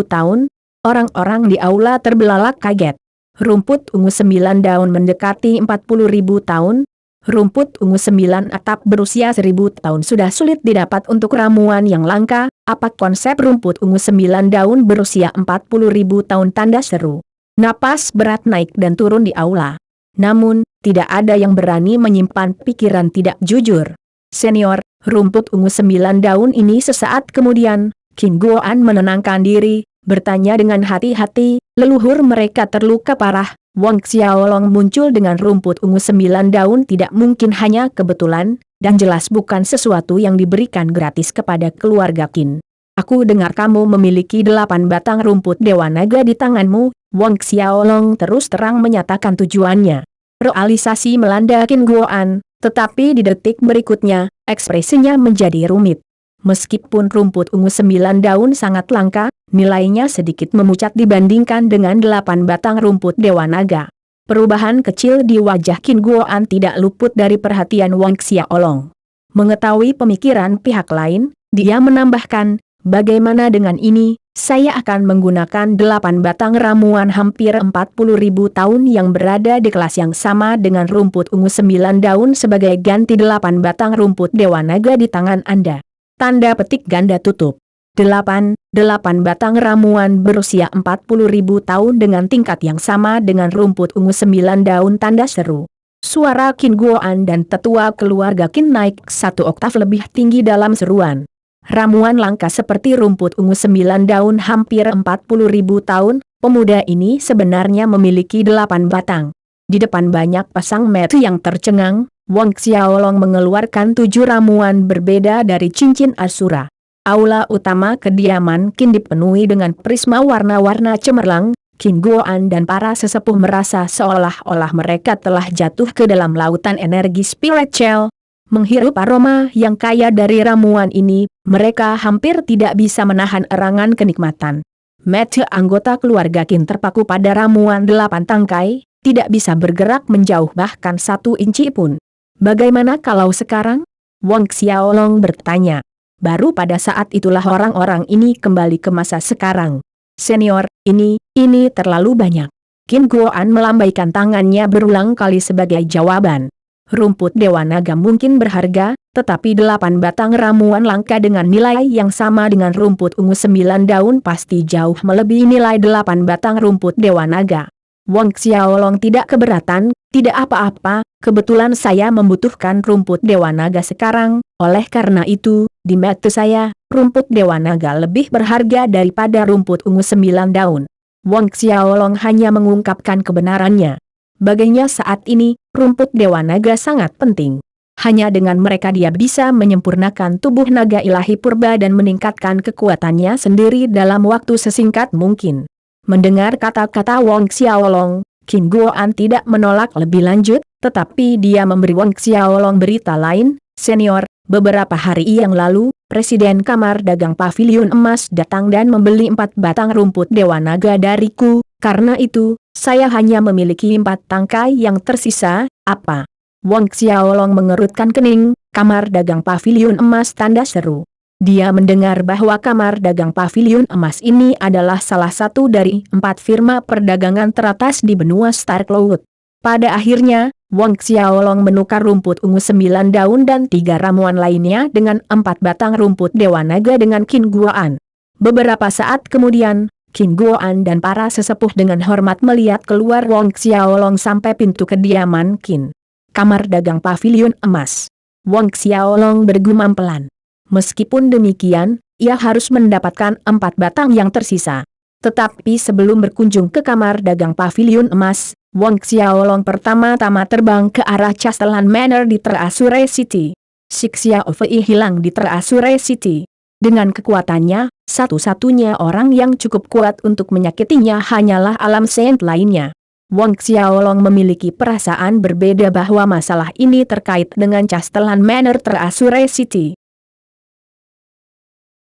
tahun, orang-orang di aula terbelalak kaget. Rumput ungu 9 daun mendekati 40.000 tahun. Rumput ungu 9 atap berusia 1000 tahun sudah sulit didapat untuk ramuan yang langka. Apa konsep rumput ungu 9 daun berusia 40.000 tahun? Tanda seru. Napas berat naik dan turun di aula. Namun, tidak ada yang berani menyimpan pikiran tidak jujur. Senior, rumput ungu 9 daun ini sesaat kemudian, Qin Guoan menenangkan diri, bertanya dengan hati-hati, leluhur mereka terluka parah. Wang Xiaolong muncul dengan rumput ungu 9 daun tidak mungkin hanya kebetulan, dan jelas bukan sesuatu yang diberikan gratis kepada keluarga Qin. Aku dengar kamu memiliki 8 batang rumput Dewa Naga di tanganmu. Wang Xiaolong terus terang menyatakan tujuannya. Realisasi melanda Qin Guoan, tetapi di detik berikutnya, ekspresinya menjadi rumit. Meskipun rumput ungu 9 daun sangat langka, nilainya sedikit memucat dibandingkan dengan 8 batang rumput Dewa Naga. Perubahan kecil di wajah Qin Guoan tidak luput dari perhatian Wang Xiaolong. Mengetahui pemikiran pihak lain, dia menambahkan, bagaimana dengan ini? Saya akan menggunakan 8 batang ramuan hampir 40.000 tahun yang berada di kelas yang sama dengan rumput ungu 9 daun sebagai ganti 8 batang rumput Dewa Naga di tangan Anda. Tanda petik ganda tutup. 8 batang ramuan berusia 40.000 tahun dengan tingkat yang sama dengan rumput ungu 9 daun. Tanda seru. Suara Qin Guoan dan tetua keluarga Qin naik 1 oktav lebih tinggi dalam seruan. Ramuan langka seperti rumput ungu 9 daun hampir 40.000 tahun, pemuda ini sebenarnya memiliki 8 batang. Di depan banyak pasang mata yang tercengang, Wang Xiaolong mengeluarkan 7 ramuan berbeda dari cincin Asura. Aula utama kediaman Qin dipenuhi dengan prisma warna-warna cemerlang. Qin Guoan dan para sesepuh merasa seolah-olah mereka telah jatuh ke dalam lautan energi spiritual. Menghirup aroma yang kaya dari ramuan ini, mereka hampir tidak bisa menahan erangan kenikmatan. Mata anggota keluarga Qin terpaku pada ramuan 8 tangkai, tidak bisa bergerak menjauh bahkan 1 inci pun. Bagaimana kalau sekarang? Wang Xiaolong bertanya. Baru pada saat itulah orang-orang ini kembali ke masa sekarang. Senior, ini terlalu banyak. Qin Guoan melambaikan tangannya berulang kali sebagai jawaban. Rumput Dewa Naga mungkin berharga, tetapi 8 batang ramuan langka dengan nilai yang sama dengan rumput ungu 9 daun pasti jauh melebihi nilai 8 batang rumput Dewa Naga. Wang Xiaolong tidak keberatan, tidak apa-apa, kebetulan saya membutuhkan rumput Dewa Naga sekarang, oleh karena itu, di mata saya, rumput Dewa Naga lebih berharga daripada rumput ungu 9 daun. Wang Xiaolong hanya mengungkapkan kebenarannya. Baginya saat ini, rumput Dewa Naga sangat penting. Hanya dengan mereka dia bisa menyempurnakan tubuh naga ilahi purba dan meningkatkan kekuatannya sendiri dalam waktu sesingkat mungkin. Mendengar kata-kata Wang Xiaolong, Qin Guoan tidak menolak lebih lanjut, tetapi dia memberi Wang Xiaolong berita lain. Senior, beberapa hari yang lalu, Presiden Kamar Dagang Paviliun Emas datang dan membeli 4 batang rumput Dewa Naga dariku, karena itu, saya hanya memiliki 4 tangkai yang tersisa. Apa? Wang Xiaolong mengerutkan kening. Kamar Dagang Paviliun Emas? Tanda seru. Dia mendengar bahwa Kamar Dagang Paviliun Emas ini adalah salah satu dari 4 firma perdagangan teratas di benua Star Cloud. Pada akhirnya, Wang Xiaolong menukar rumput ungu 9 daun dan 3 ramuan lainnya dengan 4 batang rumput Dewa Naga dengan Qin Guoan. Beberapa saat kemudian, Qin Guoan dan para sesepuh dengan hormat melihat keluar Wang Xiaolong sampai pintu kediaman Qin. Kamar Dagang Paviliun Emas. Wang Xiaolong bergumam pelan. Meskipun demikian, ia harus mendapatkan 4 batang yang tersisa. Tetapi sebelum berkunjung ke kamar dagang paviliun emas, Wong Xiaolong pertama-tama terbang ke arah Castellan Manor di Terasure City. Si Xiao Fei hilang di Terasure City. Dengan kekuatannya, satu-satunya orang yang cukup kuat untuk menyakitinya hanyalah alam saint lainnya. Wong Xiaolong memiliki perasaan berbeda bahwa masalah ini terkait dengan Castellan Manor Terasure City.